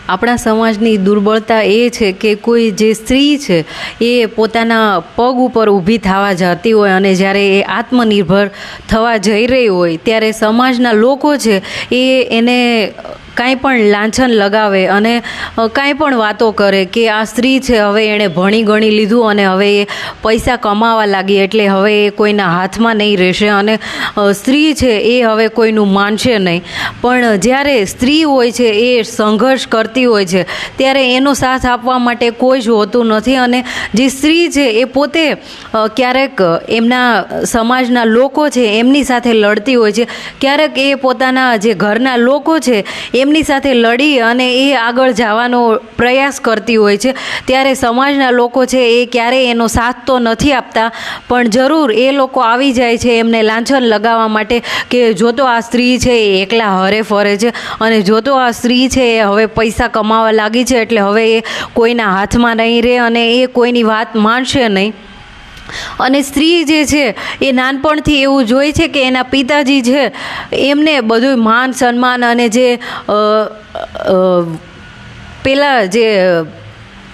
આપણા સમાજની દુર્બળતા એ છે કે કોઈ જે સ્ત્રી છે એ પોતાના પગ ઉપર ઊભી થવા જતી હોય અને જ્યારે એ આત્મનિર્ભર થવા જઈ રહી હોય ત્યારે સમાજના લોકો છે એ એને કાંઈ પણ લાંછન લગાવે અને કાંઈ પણ વાતો કરે કે આ સ્ત્રી છે હવે એણે ભણી ગણી લીધું અને હવે એ પૈસા કમાવા લાગી એટલે હવે એ કોઈના હાથમાં નહીં રહેશે અને સ્ત્રી છે એ હવે કોઈનું માનશે નહીં. પણ જ્યારે સ્ત્રી હોય છે એ સંઘર્ષ કરતી હોય છે ત્યારે એનો સાથ આપવા માટે કોઈ જ હોતું નથી અને જે સ્ત્રી છે એ પોતે ક્યારેક એમના સમાજના લોકો છે એમની સાથે લડતી હોય છે, ક્યારેક એ પોતાના જે ઘરના લોકો છે એમની સાથે લડી અને એ આગળ જવાનો પ્રયાસ કરતી હોય છે. ત્યારે સમાજના લોકો છે એ ક્યારેય એનો સાથ તો નથી આપતા, પણ જરૂર એ લોકો આવી જાય છે એમને લાંછન લગાવવા માટે કે જો તો આ સ્ત્રી છે એ એકલા હરે ફરે છે અને જો તો આ સ્ત્રી છે એ હવે પૈસા કમાવા લાગી છે એટલે હવે એ કોઈના હાથમાં નહીં રહે અને એ કોઈની વાત માનશે નહીં. અને સ્ત્રી જે છે એ નાનપણથી એવું જોઈ છે કે એના પિતાજી છે એમને બધું માન સન્માન અને જે પેલા જે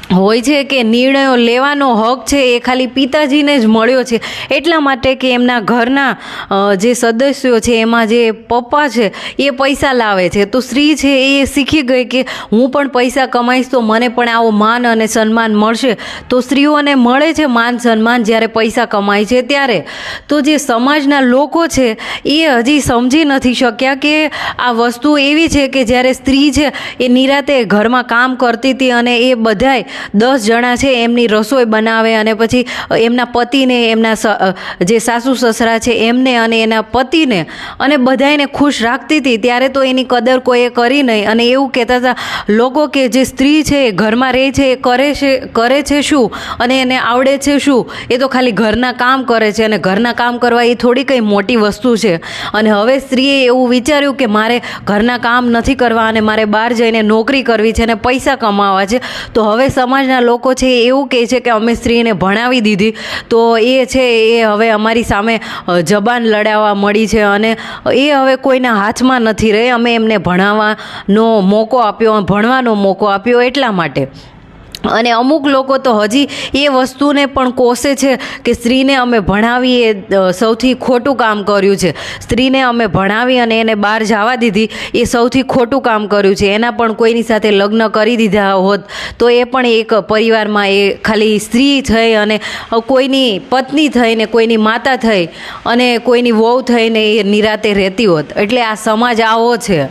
હોય છે કે નિર્ણયો લેવાનો હક છે એ ખાલી પિતાજીને જ મળ્યો છે, એટલા માટે કે એમના ઘરના જે સદસ્યો છે એમાં જે પપ્પા છે એ પૈસા લાવે છે તો સ્ત્રી છે એ શીખી ગઈ કે હું પણ પૈસા કમાઈશ તો મને પણ આવો માન અને સન્માન મળશે. તો સ્ત્રીઓને મળે છે માન સન્માન જ્યારે પૈસા કમાય છે ત્યારે. તો જે સમાજના લોકો છે એ હજી સમજી નથી શક્યા કે આ વસ્તુ એવી છે કે જ્યારે સ્ત્રી છે એ નિરાતે ઘરમાં કામ કરતી હતી અને એ બધાય 10 જણા છે એમની રસોઈ બનાવે અને પછી એમના પતિને એમના જે સાસુ સસરા છે એમને અને એના પતિને અને બધાને ખુશ રાખતી હતી, ત્યારે તો એની કદર કોઈએ કરી નહીં અને એવું કહેતા હતા લોકો કે જે સ્ત્રી છે એ ઘરમાં રહે છે એ કરે છે શું અને એને આવડે છે શું, એ તો ખાલી ઘરના કામ કરે છે અને ઘરના કામ કરવા એ થોડી કંઈ મોટી વસ્તુ છે. અને હવે સ્ત્રીએ એવું વિચાર્યું કે મારે ઘરના કામ નથી કરવા અને મારે બહાર જઈને નોકરી કરવી છે અને પૈસા કમાવા છે. તો હવે સમાજના લોકો છે એવું કહે છે કે અમે સ્ત્રીને ભણાવી દીધી તો એ છે એ હવે અમારી સામે જબાન લડાવવા મળી છે અને એ હવે કોઈના હાથમાં નથી રહે, અમે એમને ભણવાનો મોકો આપ્યો એટલા માટે. અને અમુક લોકો તો હજી એ વસ્તુને પણ કોસે છે કે સ્ત્રીને અમે ભણાવી એ સૌથી ખોટું કામ કર્યું છે, સ્ત્રીને અમે ભણાવી અને એને બહાર જવા દીધી એ સૌથી ખોટું કામ કર્યું છે. એના પણ કોઈની સાથે લગ્ન કરી દીધા હોત તો એ પણ એક પરિવારમાં એ ખાલી સ્ત્રી થઈ અને કોઈની પત્ની થઈને કોઈની માતા થઈ અને કોઈની વહુ થઈને એ નિરાતે રહેતી હોત. એટલે આ સમાજ આવો છે.